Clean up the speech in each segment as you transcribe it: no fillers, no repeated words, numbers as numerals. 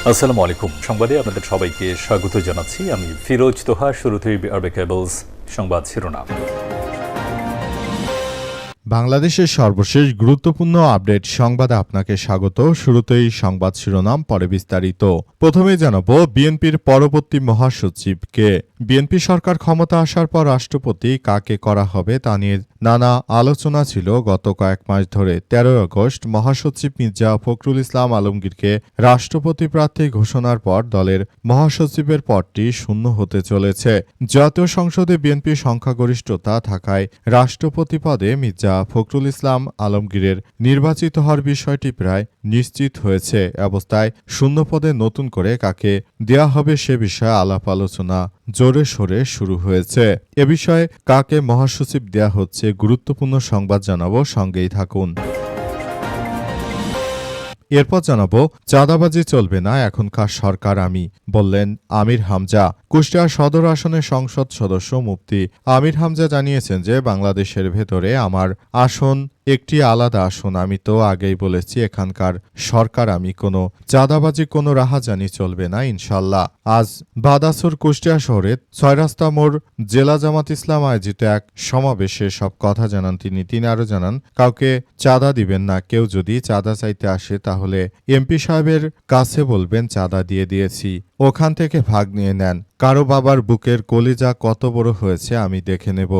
আসসালামু আলাইকুম। সংবাদে আপনাদের সবাইকে স্বাগত জানাচ্ছি। আমি ফিরোজ তোহা। শুরুতেই আরবে কেবলস সংবাদ শিরোনাম। বাংলাদেশের সর্বশেষ গুরুত্বপূর্ণ আপডেট সংবাদে আপনাকে স্বাগত। শুরুতেই সংবাদ শিরোনাম, পরে বিস্তারিত। প্রথমেই জানাবো বিএনপির পরবর্তী মহাসচিবকে। বিএনপি সরকার ক্ষমতা আসার পর রাষ্ট্রপতি কাকে করা হবে তা নিয়ে নানা আলোচনা ছিল গত কয়েক মাস ধরে। 13 আগস্ট মহাসচিব মির্জা ফখরুল ইসলাম আলমগীরকে রাষ্ট্রপতি প্রার্থী ঘোষণার পর দলের মহাসচিবের পদটি শূন্য হতে চলেছে। জাতীয় সংসদে বিএনপির সংখ্যাগরিষ্ঠতা থাকায় রাষ্ট্রপতি পদে মির্জা ফখরুল ইসলাম আলমগীরের নির্বাচিত হওয়ার বিষয়টি প্রায় নিশ্চিত হয়েছে। অবস্থায় শূন্য পদে নতুন করে কাকে দেয়া হবে সে বিষয়ে আলাপ আলোচনা জোরে সোরে শুরু হয়েছে। এ বিষয়ে কাকে মহাসচিব দেয়া হচ্ছে গুরুত্বপূর্ণ সংবাদ জানাবো, সঙ্গেই থাকুন। এরপর জানাবো চাঁদাবাজি চলবে না, এখনকার সরকার আমি, বললেন আমির হামজা। কুষ্টিয়া সদর আসনের সংসদ সদস্য মুফতি আমির হামজা জানিয়েছেন যে বাংলাদেশের ভেতরে আমার আসন একটি আলাদা আসন। আমি তো আগেই বলেছি এখানকার সরকার আমি, কোনো চাঁদাবাজি কোনো রাহাজানি চলবে না ইনশাল্লাহ। আজ বাদাসুর কুষ্টিয়া শহরে 6 রাস্তা মোড় জেলা জামাত ইসলাম আয়োজিত এক সমাবেশে সব কথা জানান তিনি। আরও জানান, কাউকে চাঁদা দিবেন না, কেউ যদি চাঁদা চাইতে আসে তাহলে এমপি সাহেবের কাছে বলবেন চাঁদা দিয়ে দিয়েছি, ওখান থেকে ভাগ নিয়ে নেন। কারো বাবার বুকের কলিজা কত বড় হয়েছে আমি দেখে নেব।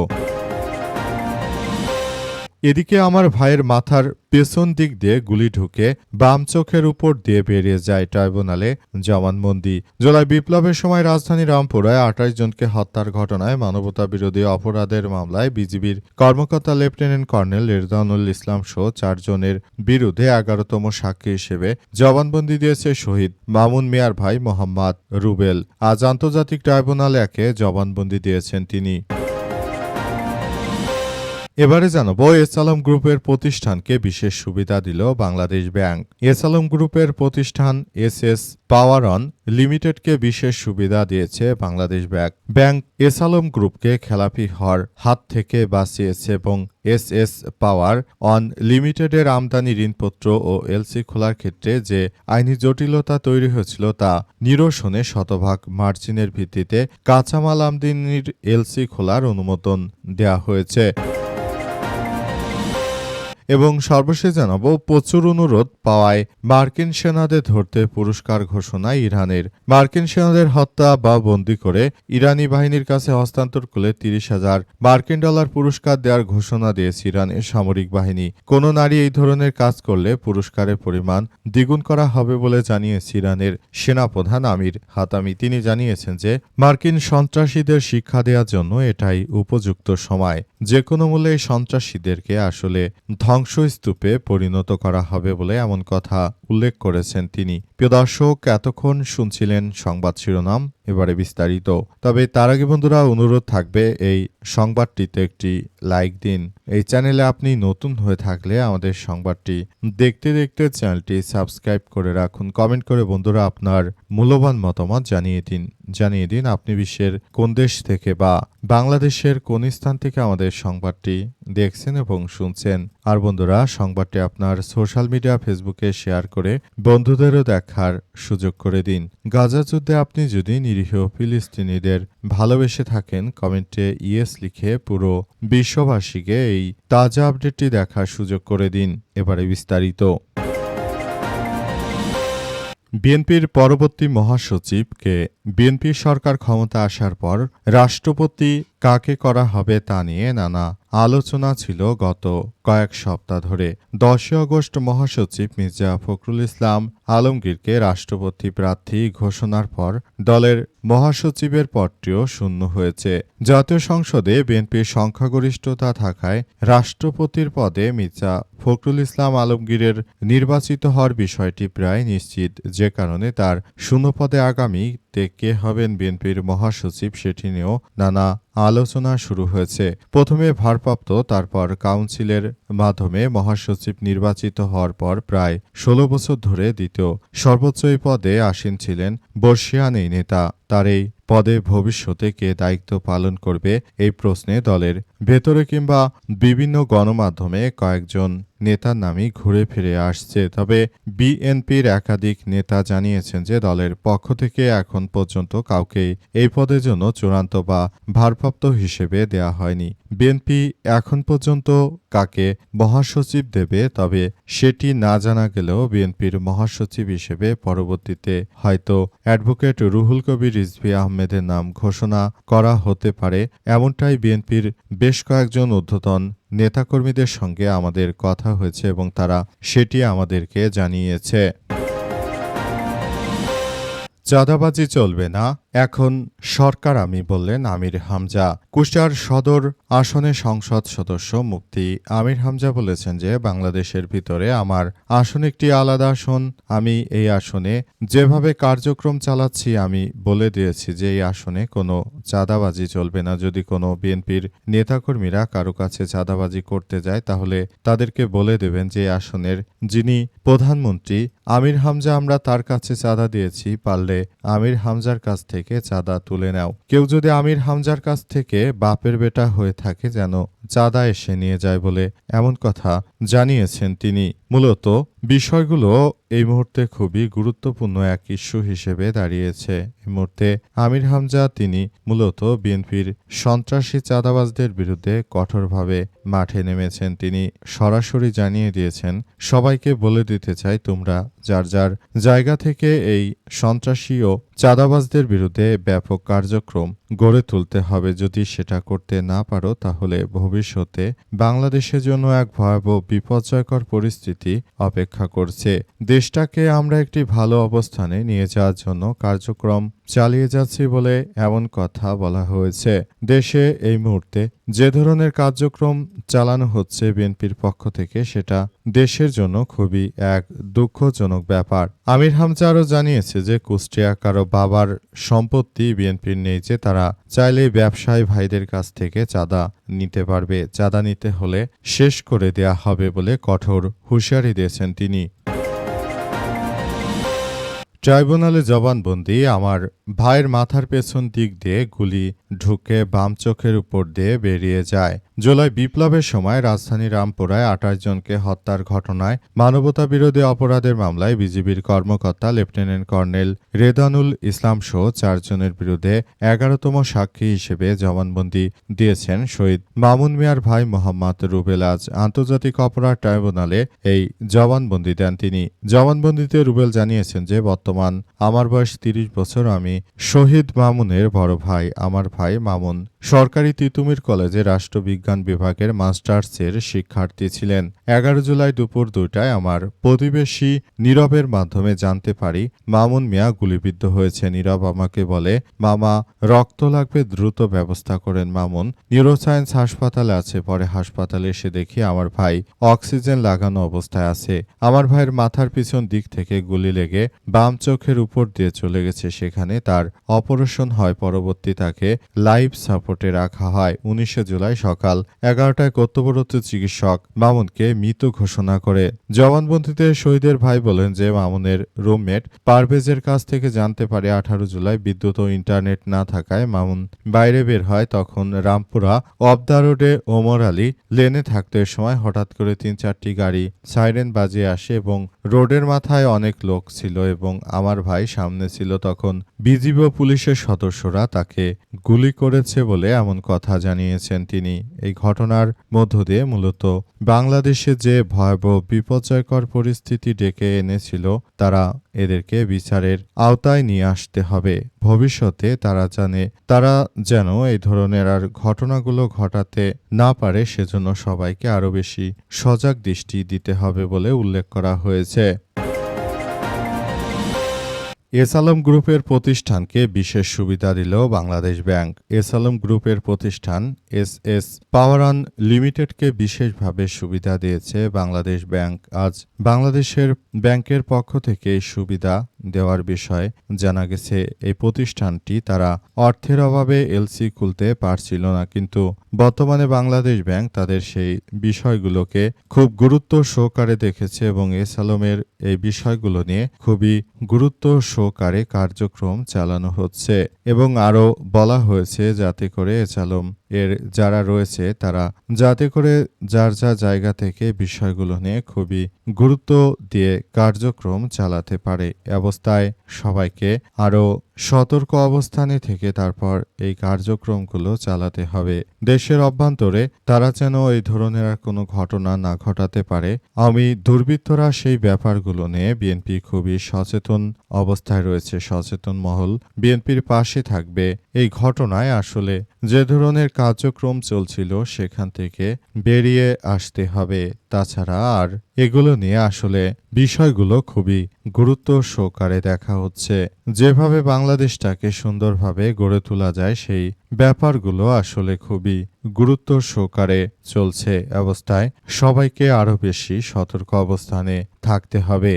এদিকে আমার ভাইয়ের মাথার পেছন দিক দিয়ে গুলি ঢুকে বাম চোখের উপর দিয়ে বেরিয়ে যায়, ট্রাইব্যুনালে জবানবন্দি। জুলাই বিপ্লবের সময় রাজধানী রামপুরায় 28 জনকে হত্যার ঘটনায় মানবতাবিরোধী অপরাধের মামলায় বিজিবির কর্মকর্তা লেফটেন্যান্ট কর্নেল রেজওয়ানুল ইসলাম সহ 4 জনের বিরুদ্ধে 11তম সাক্ষী হিসেবে জবানবন্দি দিয়েছে শহীদ মামুন মিয়ার ভাই মোহাম্মদ রুবেল। আজ আন্তর্জাতিক ট্রাইব্যুনালে একে জবানবন্দি দিয়েছেন তিনি। এবারে জানাবো এস আলম গ্রুপের প্রতিষ্ঠানকে বিশেষ সুবিধা দিল বাংলাদেশ ব্যাংক। এস আলম গ্রুপের প্রতিষ্ঠান এস পাওয়ার অন লিমিটেডকে বিশেষ সুবিধা দিয়েছে Bangladesh bank. Bank S Alam গ্রুপকে খেলাপি হওয়ার হাত থেকে বাঁচিয়েছে এবং এস পাওয়ার অন লিমিটেডের আমদানি ঋণপত্র ও এলসি খোলার ক্ষেত্রে যে আইনি জটিলতা তৈরি হয়েছিল তা নিরসনে শতভাগ মার্জিনের ভিত্তিতে কাঁচামাল আমদানির এলসি খোলার অনুমোদন দেয়া হয়েছে। এবং সর্বশেষ জানাবো প্রচুর অনুরোধ পাওয়ায় মার্কিন সেনাদের ধরতে পুরস্কার ঘোষণা ইরানের। মার্কিন সেনাদের হত্যা বা বন্দী করে ইরানি বাহিনীর কাছে হস্তান্তর করলে 30,000 মার্কিন ডলার পুরস্কার দেওয়ার ঘোষণা দিয়েছে ইরানের সামরিক বাহিনী। কোনো নারী এই ধরনের কাজ করলে পুরস্কারের পরিমাণ দ্বিগুণ করা হবে বলে জানিয়েছে ইরানের সেনাপ্রধান আমির হাতামি। তিনি জানিয়েছেন যে মার্কিন সন্ত্রাসীদের শিক্ষা দেওয়ার জন্য এটাই উপযুক্ত সময়। যে কোনো মূল্যে এই সন্ত্রাসীদেরকে আসলে ধ্বংসস্তূপে পরিণত করা হবে বলে এমন কথা উল্লেখ করেছেন তিনি। প্রিয় দর্শক, এতক্ষণ শুনছিলেন সংবাদ শিরোনাম, এবারে বিস্তারিত। তবে তার আগে বন্ধুরা অনুরোধ থাকবে এই সংবাদটিতে একটি লাইক দিন। এই চ্যানেলে আপনি নতুন হয়ে থাকলে আমাদের সংবাদটি দেখতে দেখতে চ্যানেলটি সাবস্ক্রাইব করে রাখুন। কমেন্ট করে বন্ধুরা আপনার মূল্যবান মতামত জানিয়ে দিন আপনি বিশ্বের কোন দেশ থেকে বা বাংলাদেশের কোন স্থান থেকে আমাদের সংবাদটি দেখছেন এবং শুনছেন। আর বন্ধুরা সংবাদটি আপনার সোশ্যাল মিডিয়া ফেসবুকে শেয়ার করে বন্ধুদেরও দেখার সুযোগ করে দিন। গাজা যুদ্ধে আপনি যদি নিরীহ ফিলিস্তিনিদের ভালোবেসে থাকেন কমেন্টে ইয়েস লিখে পুরো বিশ্ববাসীকে এই তাজা আপডেটটি দেখার সুযোগ করে দিন। এবারে বিস্তারিত। বিএনপির পরবর্তী মহাসচিবকে। বিএনপি সরকার ক্ষমতা আসার পর রাষ্ট্রপতি কাকে করা হবে তা নিয়ে নানা আলোচনা ছিল গত কয়েক সপ্তাহ ধরে। 10 আগস্ট মহাসচিব মির্জা ফখরুল ইসলাম আলমগীরকে রাষ্ট্রপতি প্রার্থী ঘোষণার পর দলের মহাসচিবের পদটিও শূন্য হয়েছে। জাতীয় সংসদে বিএনপির সংখ্যাগরিষ্ঠতা থাকায় রাষ্ট্রপতির পদে মির্জা ফখরুল ইসলাম আলমগীরের নির্বাচিত হওয়ার বিষয়টি প্রায় নিশ্চিত, যে কারণে তার শূন্য পদে আগামীতে কে হবেন বিএনপির মহাসচিব সেটি নিয়েও নানা আলোচনা শুরু হয়েছে। প্রথমে ভারপ্রাপ্ত, তারপর কাউন্সিলের মাধ্যমে মহাসচিব নির্বাচিত হওয়ার পর প্রায় 16 বছর ধরে দ্বিতীয় সর্বোচ্চ এই পদে আসীন ছিলেন বর্ষিয়ান এই নেতা। তার এই পদে ভবিষ্যতে কে দায়িত্ব পালন করবে এই প্রশ্নে দলের ভেতরে কিংবা বিভিন্ন গণমাধ্যমে কয়েকজন নেতার নামই ঘুরে ফিরে আসছে। তবে বিএনপির একাধিক নেতা জানিয়েছেন যে দলের পক্ষ থেকে এখন পর্যন্ত কাউকেই এই পদের জন্য চূড়ান্ত বা ভারপ্রাপ্ত হিসেবে দেয়া হয়নি। বিএনপি এখন পর্যন্ত কাকে মহাসচিব দেবে তবে সেটি না জানা গেলেও বিএনপির মহাসচিব হিসেবে পরবর্তীতে হয়তো অ্যাডভোকেট রুহুল কবির রিজভী আহমেদের নাম ঘোষণা করা হতে পারে, এমনটাই বিএনপির বেশ কয়েকজন ঊর্ধ্বতন নেতাকর্মীদের সঙ্গে আমাদের কথা হয়েছে এবং তারা সেটি আমাদেরকে জানিয়েছে। চাঁদাবাজি চলবে না, এখন সরকার আমি, বললেন আমির হামজা। কুষ্টিয়ার সদর আসনে সংসদ সদস্য মুফতি আমির হামজা বলেছেন যে বাংলাদেশের ভিতরে আমার আসন একটি আলাদা আসন। আমি এই আসনে যেভাবে কার্যক্রম চালাচ্ছি আমি বলে দিয়েছি যে এই আসনে কোনো চাঁদাবাজি চলবে না। যদি কোনো বিএনপির নেতাকর্মীরা কারো কাছে চাঁদাবাজি করতে যায় তাহলে তাদেরকে বলে দেবেন যে এই আসনের যিনি প্রধানমন্ত্রী আমির হামজা, আমরা তার কাছে চাঁদা দিয়েছি, পারলে আমির হামজার কাছ থেকে চাঁদা তুলে নাও। কেউ যদি আমির হামজার কাছ থেকে বাপের বেটা হয়ে থাকে যেন চাঁদা এসে নিয়ে যায় বলে এমন কথা জানিয়েছেন তিনি। মূলত বিষয়গুলো এই মুহূর্তে খুবই গুরুত্বপূর্ণ এক ইস্যু হিসেবে দাঁড়িয়েছে। এই মুহূর্তে আমির হামজা তিনি মূলত বিএনপির সন্ত্রাসী চাঁদাবাজদের বিরুদ্ধে কঠোরভাবে মাঠে নেমেছেন। তিনি সরাসরি জানিয়ে দিয়েছেন, সবাইকে বলে দিতে চাই তোমরা যার যার জায়গা থেকে এই সন্ত্রাসী ও চাঁদাবাজদের বিরুদ্ধে ব্যাপক কার্যক্রম গড়ে তুলতে হবে। যদি সেটা করতে না পারো তাহলে ভবিষ্যতে বাংলাদেশের জন্য এক ভয়াবহ বিপর্যয়কর পরিস্থিতি অপেক্ষা করছে। দেশটাকে আমরা একটি ভালো অবস্থানে নিয়ে যাওয়ার জন্য কার্যক্রম চালিয়ে যাচ্ছি বলে এমন কথা বলা হয়েছে। দেশে এই মুহূর্তে যে ধরনের কার্যক্রম চালানো হচ্ছে বিএনপির পক্ষ থেকে সেটা দেশের জন্য খুবই এক দুঃখজনক ব্যাপার। আমির হামজা আরও জানিয়েছে যে কুষ্টিয়া কারো বাবার সম্পত্তি বিএনপির নেই যে তারা চাইলেই ব্যবসায়ী ভাইদের কাছ থেকে চাঁদা নিতে পারবে। চাঁদা নিতে হলে শেষ করে দেয়া হবে বলে কঠোর হুঁশিয়ারি দিয়েছেন তিনি। ট্রাইব্যুনালে জবানবন্দি, আমার ভাইয়ের মাথার পেছন দিক দিয়ে গুলি ঢুকে বাম চোখের উপর দিয়ে বেরিয়ে যায়। জুলাই বিপ্লবের সময় রাজধানী রামপুরায় ২৮ জনকে হত্যার ঘটনায় মানবতাবিরোধী অপরাধের মামলায় বিজিবির কর্মকর্তা লেফটেন্যান্ট কর্নেল রেদানুল ইসলাম সহ ৪ জনের বিরুদ্ধে ১১তম সাক্ষী হিসেবে জবানবন্দি দিয়েছেন শহীদ মামুন মিয়ার ভাই মোহাম্মদ রুবেল। আজ আন্তর্জাতিক অপরাধ ট্রাইব্যুনালে এই জবানবন্দি দেন তিনি। জবানবন্দিতে রুবেল জানিয়েছেন যে বর্তমান আমার বয়স ৩০ বছর, আমি শহীদ মামুনের বড় ভাই। আমার ভাই মামুন সরকারি তিতুমির কলেজে রাষ্ট্রবিজ্ঞান বিভাগের মাস্টার্সের শিক্ষার্থী ছিলেন। ১১ জুলাই দুপুর ২টায় আমার প্রতিবেশী নীরবের মাধ্যমে জানতে পারি মামুন মিয়া গুলিবিদ্ধ হয়েছে। নীরব আমাকে বলে, মামা রক্ত লাগবে, দ্রুত ব্যবস্থা করেন। মামুন নিউরোসায়েন্স হাসপাতালে আছে। পরে হাসপাতালে এসে দেখি আমার ভাই অক্সিজেন লাগানো অবস্থায় আছে। আমার ভাইয়ের মাথার পিছন দিক থেকে গুলি লেগে বাম চোখের উপর দিয়ে চলে গেছে। সেখানে তার অপারেশন হয়। পরবর্তী তাকে লাইফ সাপোর্টে রাখা হয়। ১৯ জুলাই সকাল ১১টায় কর্তব্যরত চিকিৎসক মামুনকে মৃত ঘোষণা করে। জবানবন্দিতে শহীদের ভাই বলেন যে মামুনের রুমমেট পারভেজের কাছ থেকে জানতে পারে ১৮ জুলাই বিদ্যুৎ ও ইন্টারনেট না থাকায় মামুন বাইরে বের হয়। তখন রামপুরা অবদা রোডে ওমর আলী লেনে থাকতে সময় হঠাৎ করে ৩-৪টি গাড়ি সাইরেন বাজিয়ে আসে এবং রোডের মাথায় অনেক লোক ছিল এবং আমার ভাই সামনে ছিল। তখন বিজিবি ও পুলিশের সদস্যরা তাকে গুলি করেছে বলে এমন কথা জানিয়েছেন তিনি। এই ঘটনার মধ্য দিয়ে মূলত বাংলাদেশে যে ভয়াবহ বিপর্যয়কর পরিস্থিতি ডেকে এনেছিল তারা এদেরকে বিচারের আওতায় নিয়ে আসতে হবে। ভবিষ্যতে তারা যেন এই ধরনের আর ঘটনাগুলো ঘটাতে না পারে সেজন্য সবাইকে আরও বেশি সজাগ দৃষ্টি দিতে হবে বলে উল্লেখ করা হয়েছে। এসালম গ্রুপের প্রতিষ্ঠানকে বিশেষ সুবিধা দিল বাংলাদেশ ব্যাংক। এসালম গ্রুপের প্রতিষ্ঠান এসএস পাওয়ারান লিমিটেডকে বিশেষভাবে সুবিধা দিয়েছে বাংলাদেশ ব্যাংক। আজ বাংলাদেশের ব্যাংকের পক্ষ থেকে এই সুবিধা দেওয়ার বিষয়ে জানা গেছে। এই প্রতিষ্ঠানটি তারা অর্থের অভাবে এলসি খুলতে পারছিল না, কিন্তু বর্তমানে বাংলাদেশ ব্যাংক তাদের সেই বিষয়গুলোকে খুব গুরুত্ব সহকারে দেখেছে এবং এসালমের এই বিষয়গুলো নিয়ে খুবই গুরুত্ব সহকারে কার্যক্রম চালানো হচ্ছে এবং আরও বলা হয়েছে যাতে করে এচালম এর যারা রয়েছে তারা যাতে করে যার যা জায়গা থেকে বিষয়গুলো নিয়ে খুবই গুরুত্ব দিয়ে কার্যক্রম চালাতে পারে। এ অবস্থায় সবাইকে আরও সতর্ক অবস্থানে থেকে তারপর এই কার্যক্রমগুলো চালাতে হবে। দেশের অভ্যন্তরে তারা যেন এই ধরনের আর কোনো ঘটনা না ঘটাতে পারে। আওয়ামী দুর্বৃত্তরা সেই ব্যাপারগুলো নিয়ে বিএনপি খুবই সচেতন অবস্থায় রয়েছে। সচেতন মহল বিএনপির পাশে থাকবে। এই ঘটনায় আসলে যে ধরনের কার্যক্রম চলছিল সেখান থেকে বেরিয়ে আসতে হবে। তাছাড়া আর এগুলো নিয়ে আসলে বিষয়গুলো খুবই গুরুত্ব সহকারে দেখা হচ্ছে। যেভাবে বাংলাদেশটাকে সুন্দরভাবে গড়ে তোলা যায় সেই ব্যাপারগুলো আসলে খুবই গুরুত্ব সহকারে চলছে অবস্থায় সবাইকে আরও বেশি সতর্ক অবস্থানে থাকতে হবে।